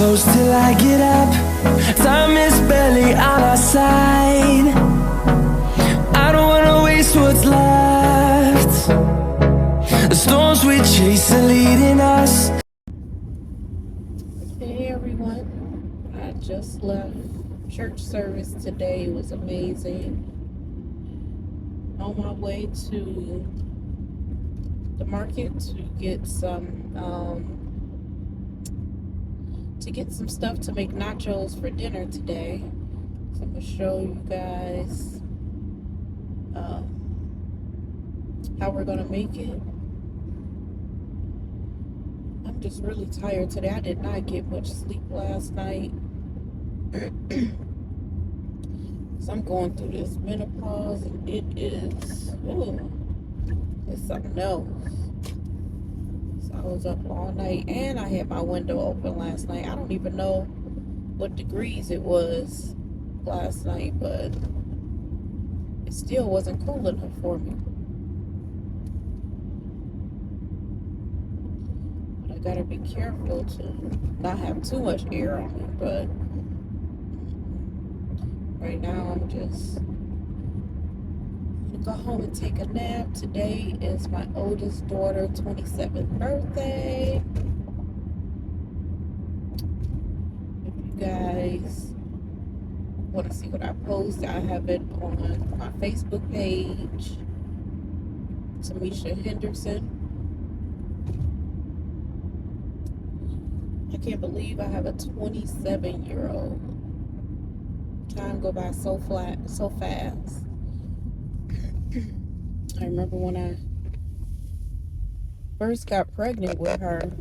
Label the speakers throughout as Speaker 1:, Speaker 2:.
Speaker 1: close till I get up. Time is barely on our side. I don't wanna waste what's left. The storms we chase are leading us.
Speaker 2: Hey everyone, I just left church service today. It was amazing. On my way to the market to get some stuff to make nachos for dinner today. So I'm gonna show you guys how we're gonna make it. I'm just really tired today. I did not get much sleep last night. So I'm going through this menopause, and it is, it's something else. So I was up all night, and I had my window open last night. I don't even know what degrees it was last night, but it still wasn't cool enough for me. But I gotta be careful to not have too much air on me, but right now, I'm just gonna go home and take a nap. Today is my oldest daughter's 27th birthday. If you guys want to see what I post, I have it on my Facebook page, Tamisha Henderson. I can't believe I have a 27-year-old. Time go by so fast. I remember when I first got pregnant with her,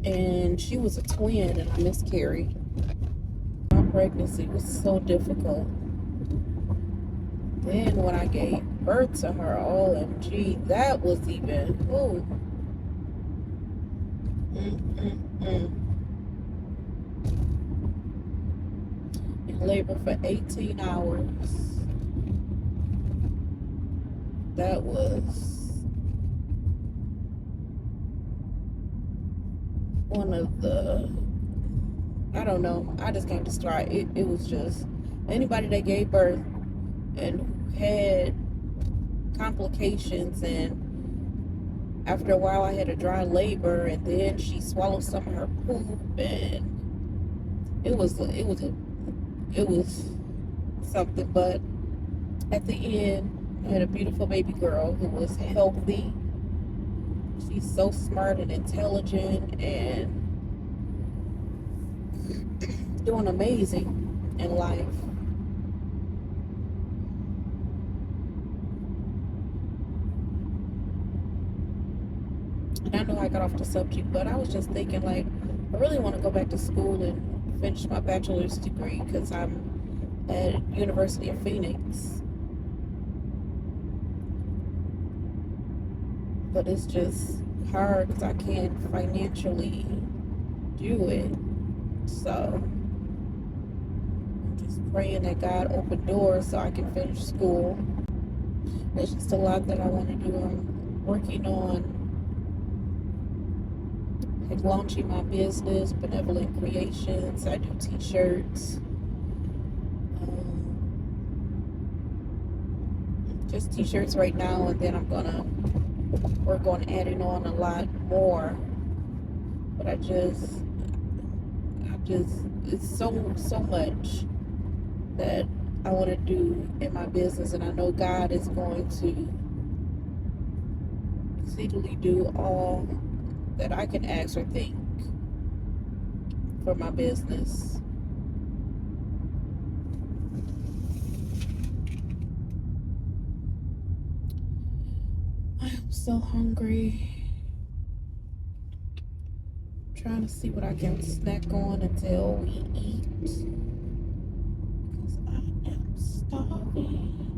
Speaker 2: and she was a twin, and I miscarried. My pregnancy was so difficult. Then when I gave birth to her, OMG, that was even, labor for 18 hours. That was one of the, I don't know, I just can't describe it. It was just anybody that gave birth and had complications, and after a while I had a dry labor, and then she swallowed some of her poop, and it was something. But at the end, I had a beautiful baby girl who was healthy. She's so smart and intelligent and doing amazing in life. And I know I got off the subject, but I was just thinking, like, I really want to go back to school and finish my bachelor's degree, because I'm at University of Phoenix. But it's just hard because I can't financially do it. So I'm just praying that God open doors so I can finish school. There's just a lot that I want to do. I'm working on launching my business, Benevolent Creations. I do t-shirts, just t-shirts right now, and then I'm gonna work on adding on a lot more. But I just it's so much that I want to do in my business, and I know God is going to exceedingly do all that I can ask or think for my business. I am so hungry. I'm trying to see what I can snack on until we eat, because I am starving.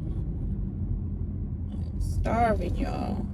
Speaker 2: I'm starving, y'all.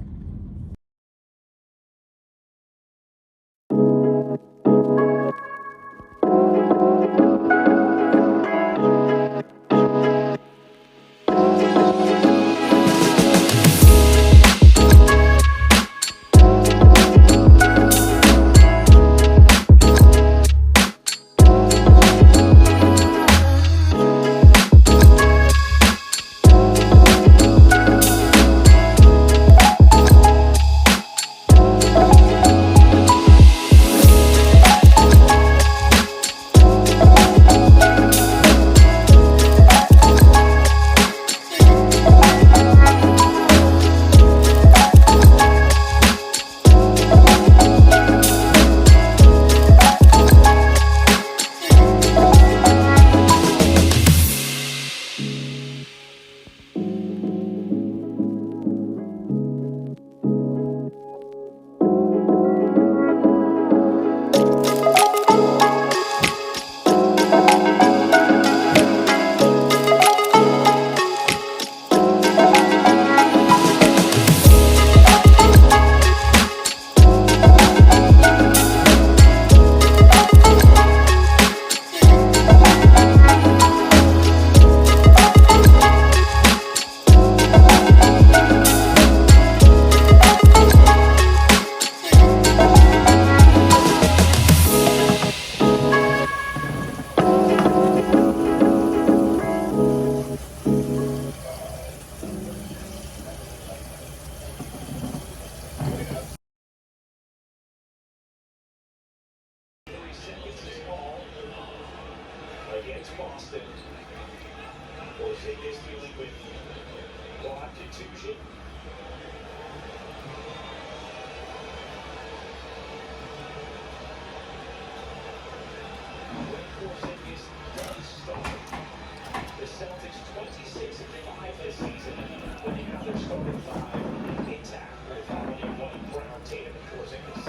Speaker 1: Boston. Forcing is dealing with quad contusion. Porzingis does start. The Celtics 26-5 this season when they have their starting five intact with only one Brown, Tatum, and Porzingis.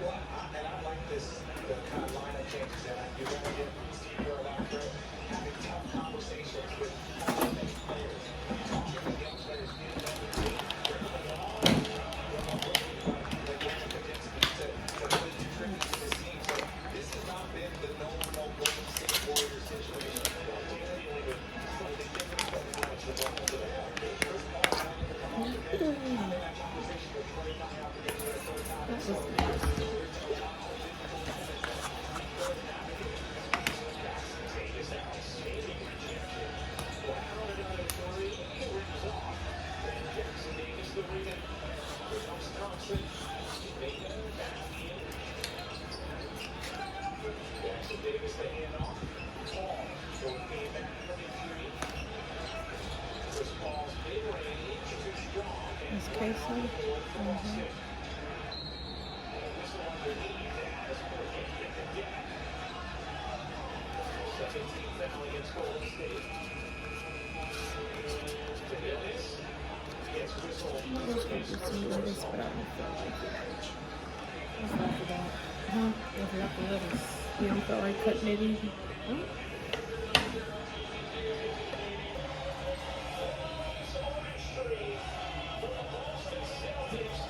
Speaker 1: Well, and I like this, the kind of lineup changes that you want to get Steve Kerr out there having tough conversations with many players, talking with young players in another team. They're coming along. They're getting potentially to really contribute to this team. So this has not been the normal Golden State Warriors situation. They're dealing with something different than how much the ball to the ball. First ball, having to come off the bench, having that conversation with Trey coming out the bench for the first time. So
Speaker 2: It's Casey. You don't feel like cutting it easy? Huh?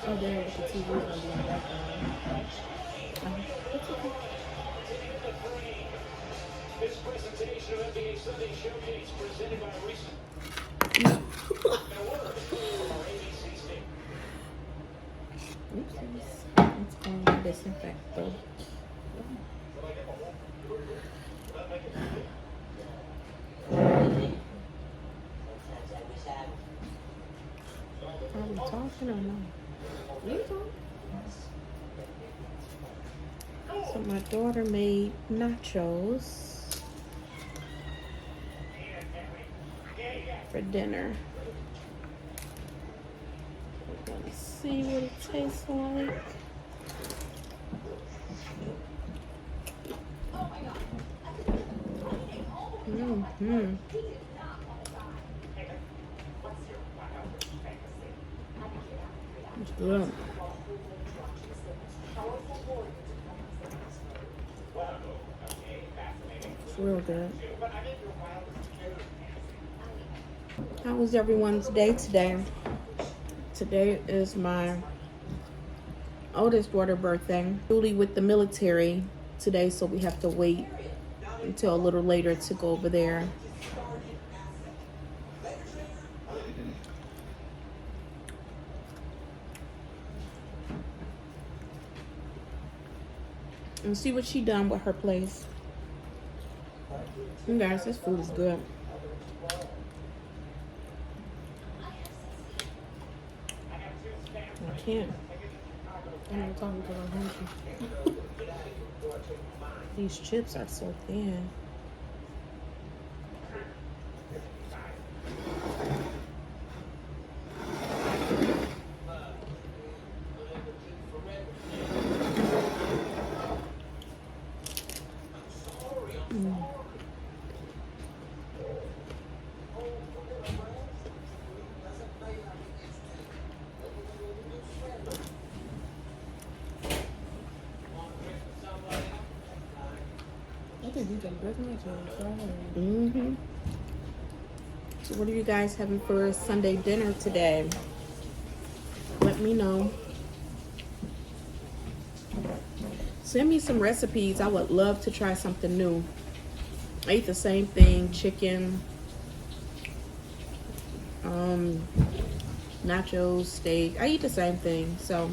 Speaker 2: Oh, there, the TV is going to be in the background. That's okay.
Speaker 1: this presentation of NBA Sunday Showcase presented by Reese.
Speaker 2: Oopsies. It's going to disinfect though. Are we talking or no? You talk. So my daughter made nachos for dinner. We're gonna see what it tastes like. Mm-hmm. It's good. It's real good. How was everyone's day today? Today is my oldest daughter's birthday. Duty with the military today, so we have to wait until a little later to go over there. And see what she done with her place. You guys, this food is good. I can't. I'm not talking because I'm hungry. These chips are so thin. Mm-hmm. So what are you guys having for Sunday dinner today? Let me know. Send me some recipes. I would love to try something new. I eat the same thing, chicken, nachos, steak. I eat the same thing. So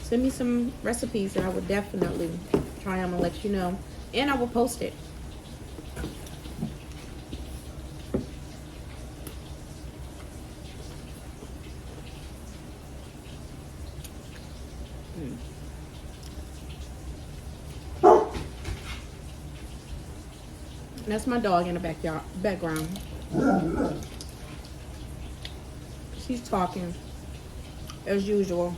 Speaker 2: send me some recipes and I would definitely try them and let you know. And I will post it. That's my dog in the background. She's talking as usual.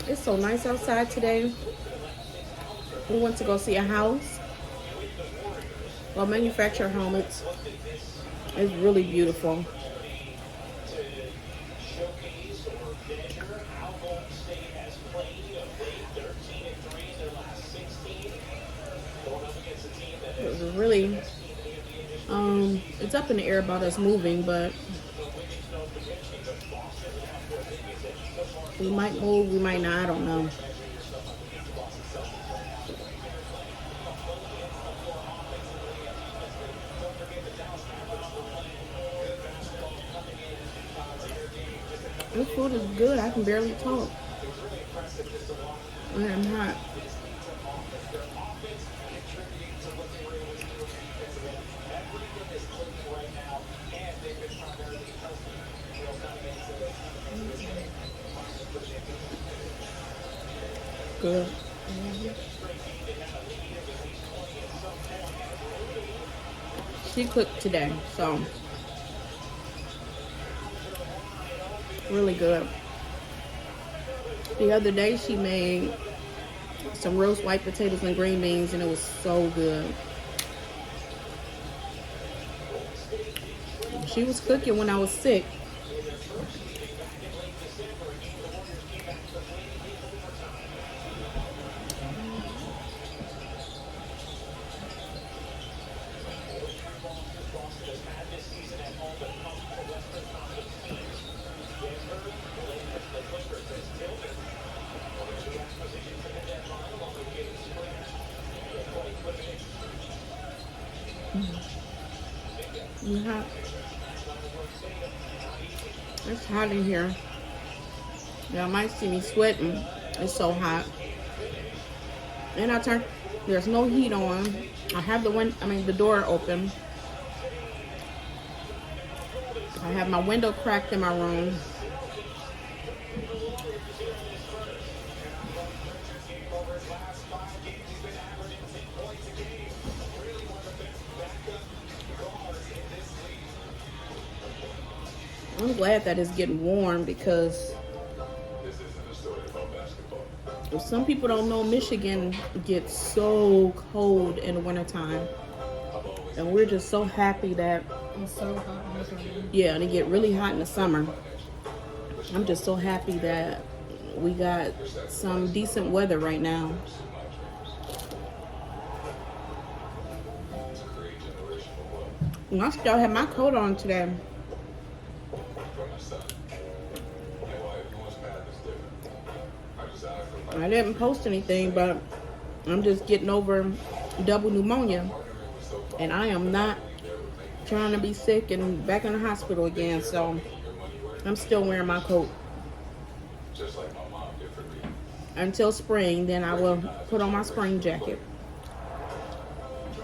Speaker 2: It's so nice outside today. We went to go see a house. Well, manufactured home. It's really beautiful. It was really it's up in the air about us moving, but we might move, we might not, I don't know. This food is good. I can barely talk. I'm hot. Good. She cooked today, so really good. The other day she made some roast white potatoes and green beans, and it was so good. She was cooking when I was sick. Hot. It's hot in here. Y'all might see me sweating. It's so hot. And there's no heat on. I have the door open. I have my window cracked in my room. I'm glad that it's getting warm because some people don't know Michigan gets so cold in the wintertime. And we're just so happy that
Speaker 3: It's so hot in the summer.
Speaker 2: yeah, and it get really hot in the summer. I'm just so happy that we got some decent weather right now. And I still have my coat on today. I didn't post anything, but I'm just getting over double pneumonia. And I am not trying to be sick and back in the hospital again, so I'm still wearing my coat until spring. Then I will put on my spring jacket.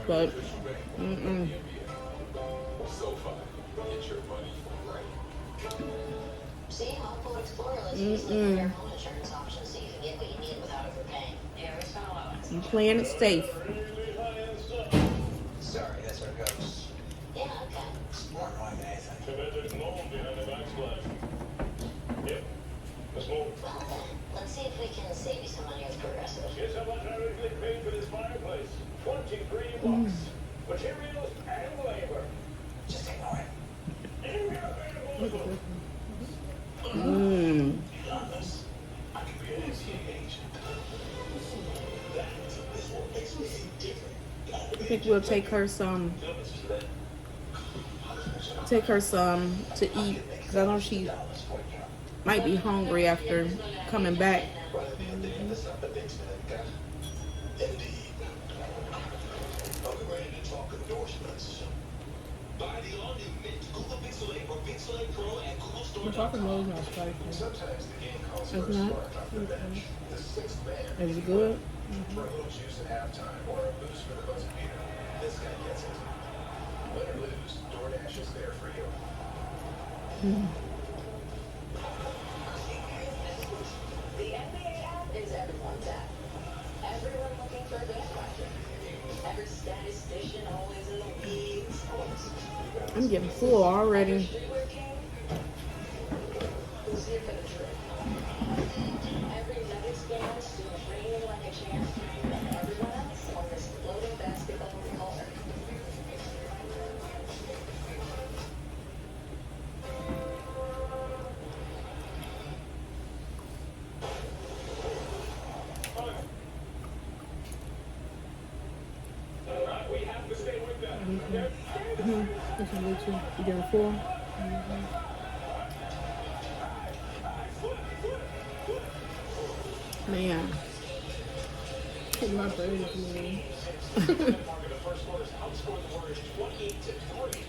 Speaker 2: But I'm playing it safe.
Speaker 4: Sorry, that's our ghost. Yeah, okay. More annoying than anything. Well, let's see if we can save you some money with Progressive.
Speaker 5: Guess how much I originally paid for this fireplace? $23. Materials and labor.
Speaker 4: Just ignore it. Honest, I could be an NCA agent.
Speaker 2: I think we'll take her some to eat Because I know she might be hungry after coming back.
Speaker 3: The guacamole is not spicy.
Speaker 2: It's not. Is it good?
Speaker 4: The NBA app is everyone's app. Everyone looking for a bandwagon. Every statistician always in the weeds.
Speaker 2: I'm getting full already.
Speaker 4: Streetwear king who's here for the trip. Every Nuggets fan still reigning like a champ. And everyone else on this floating basketball roller.
Speaker 5: We have to stay with them.
Speaker 3: This is good too.
Speaker 2: You getting full? Man.
Speaker 3: It's my favorite movie.
Speaker 5: The first quarters outscored the Warriors 28-3.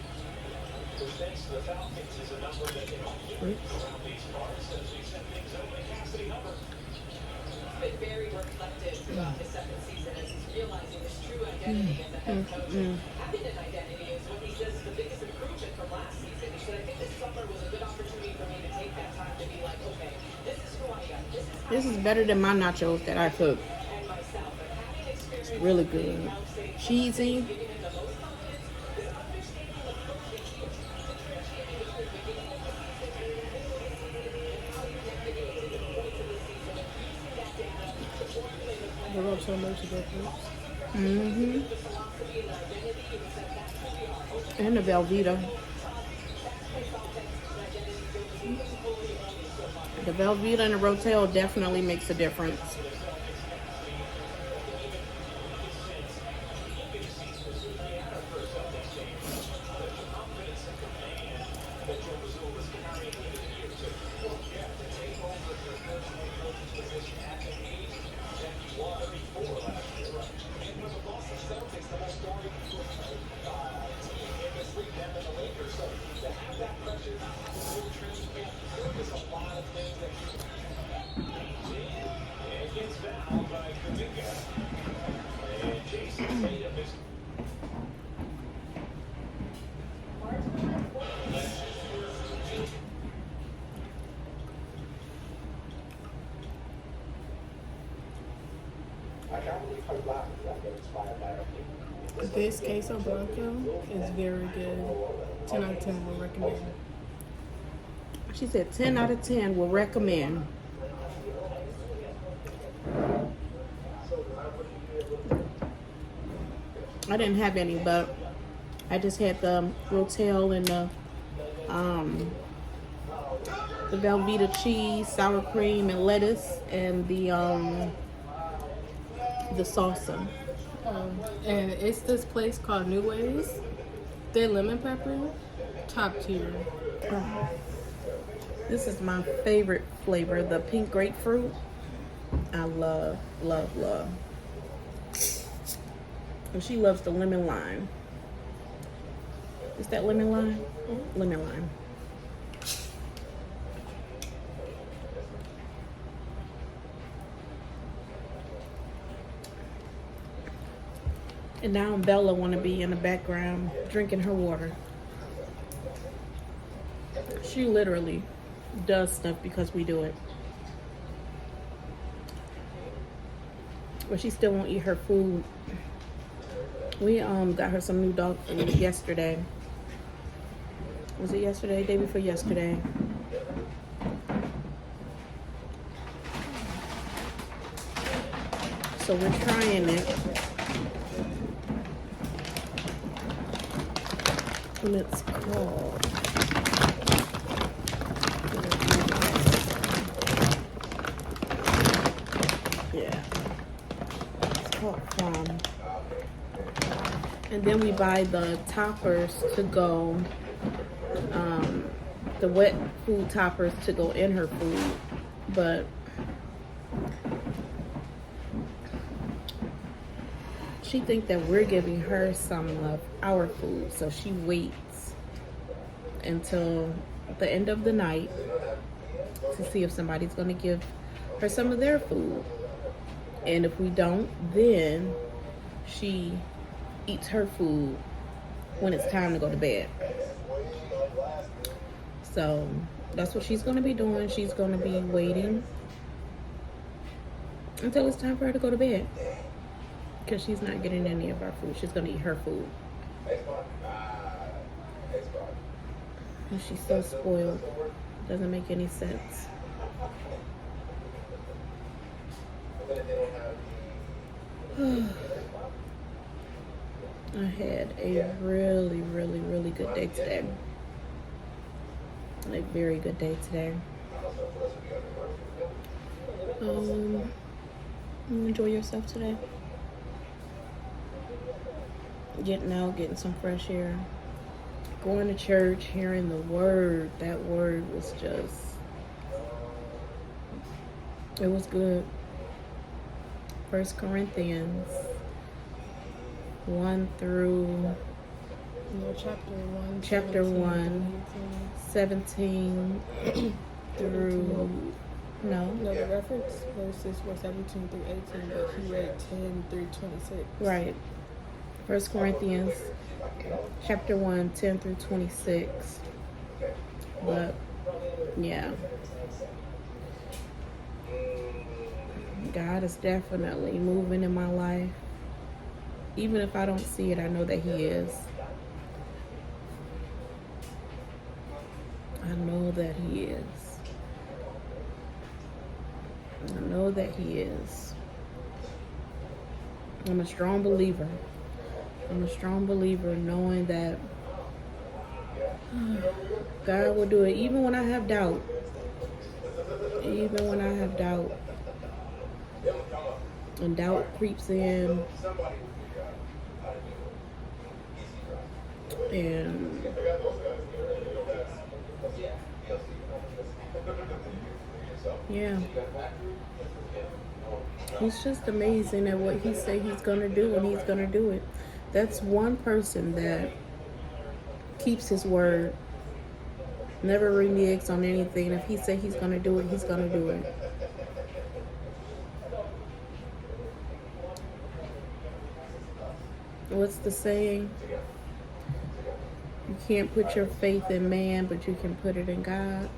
Speaker 5: Which thanks to the foul kicks is a number that they don't get around these parts as we set things up with a Cassidy number.
Speaker 6: Been very reflective throughout his second season as he's realizing his true identity as a head coach. And having an identity is what he says is the biggest improvement from last season. He said, I think this summer was a good opportunity for me to take that time to be like, okay, this is who I am. This is how
Speaker 2: This is better than my nachos that I cook.
Speaker 6: I am myself. And having experience
Speaker 2: It's really good. Cheesy.
Speaker 6: giving him the most confidence, this understanding of coaching, he was differentiating between the beginning of the season and how he navigated the points of the season and using that data to formulate a plan.
Speaker 3: I love so much of that food.
Speaker 2: Mm-hmm. And the Velveeta. The Velveeta and the Rotel definitely makes a difference.
Speaker 3: This queso blanco is very good. 10 out of 10 will recommend.
Speaker 2: She said 10 out of 10 will recommend. I didn't have any, but I just had the Rotel and the Velveeta cheese, sour cream, and lettuce, and the salsa.
Speaker 3: And it's this place called New Ways. Their lemon pepper, top tier.
Speaker 2: This is my favorite flavor, the pink grapefruit. I love, love, love. And she loves the lemon lime. Is that lemon lime? Lemon lime. And now Bella want to be in the background drinking her water. She literally does stuff because we do it. But she still won't eat her food. We got her some new dog food yesterday. Was it yesterday? Day before yesterday. So we're trying it. And it's called Farm. And then we buy the toppers to go the wet food toppers to go in her food, but she think that we're giving her some of our food, so she waits until the end of the night to see if somebody's going to give her some of their food. And if we don't, then she eats her food when it's time to go to bed. So that's what she's going to be doing. She's going to be waiting until it's time for her to go to bed, because she's not getting any of our food. She's going to eat her food. And she's so spoiled. Doesn't make any sense. I had a really, really, really good day today. A very good day today. You enjoy yourself today? Getting out, getting some fresh air, going to church, hearing the word. That word was just, it was good. 1 Corinthians 1 through chapter 1, 17 through,
Speaker 3: No, the reference verses were 17 through 18, but he read 10 through 26.
Speaker 2: right. 1 Corinthians chapter 1, 10 through 26. But, yeah. God is definitely moving in my life. Even if I don't see it, I know that He is. I know that He is. I know that He is. I'm a strong believer. I'm a strong believer knowing that God will do it, even when I have doubt. Even when I have doubt. And doubt creeps in. And yeah. He's just amazing at what He said He's going to do, and He's going to do it. That's one person that keeps His word, never reneges on anything. If He said He's going to do it, He's going to do it. What's the saying? You can't put your faith in man, but you can put it in God.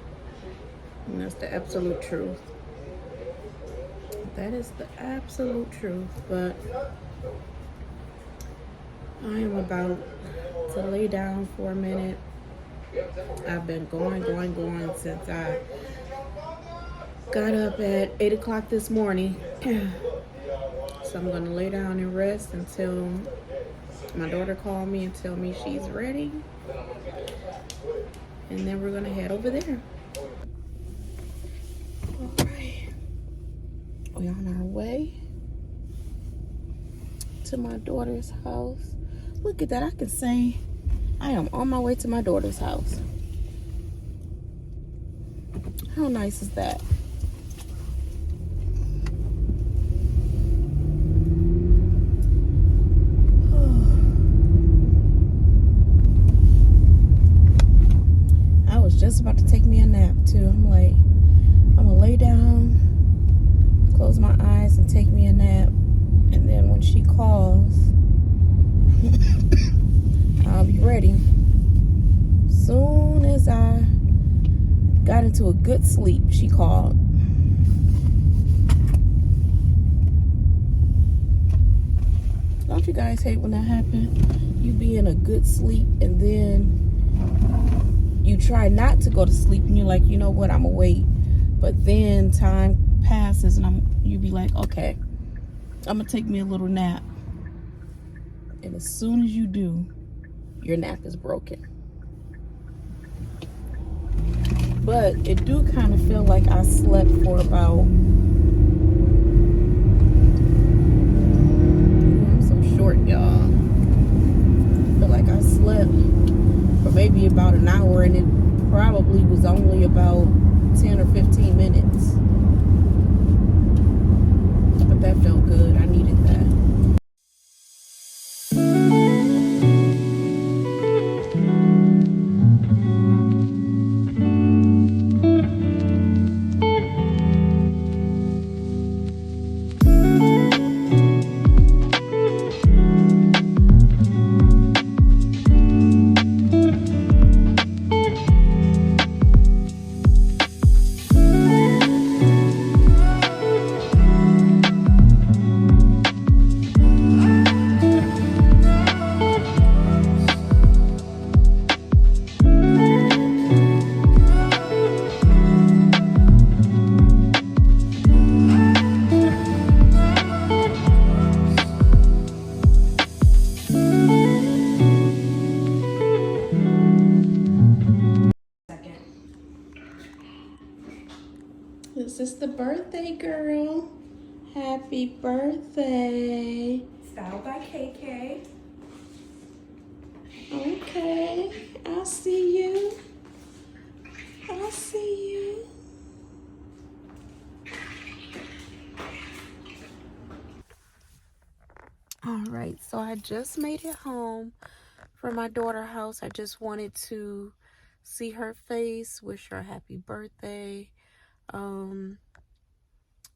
Speaker 2: And that's the absolute truth. That is the absolute truth. But I am about to lay down for a minute. I've been going since I got up at 8 o'clock this morning. So I'm going to lay down and rest until my daughter called me and tell me she's ready. And then we're going to head over there. Alright. We're on our way to my daughter's house. Look at that. I can say I am on my way to my daughter's house. How nice is that? Just about to take me a nap too. I'm like, I'm gonna lay down, close my eyes and take me a nap, and then when she calls, I'll be ready. Soon as I got into a good sleep, she called. Don't you guys hate when that happens? You be in a good sleep and then you try not to go to sleep and you're like, you know what, I'm gonna wait. But then time passes and you be like, okay, I'm gonna take me a little nap. And as soon as you do, your nap is broken. But it do kind of feel like I slept for about, I'm so short, y'all. I feel like I slept for maybe about an hour and it probably was only about 10 or 15 minutes. But that felt good. I needed that. This is the birthday girl. Happy birthday.
Speaker 7: Styled by KK.
Speaker 2: Okay, I see you. I see you. All right, so I just made it home from my daughter's house. I just wanted to see her face, wish her a happy birthday.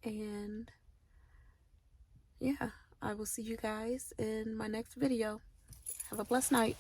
Speaker 2: And yeah, I will see you guys in my next video. Have a blessed night.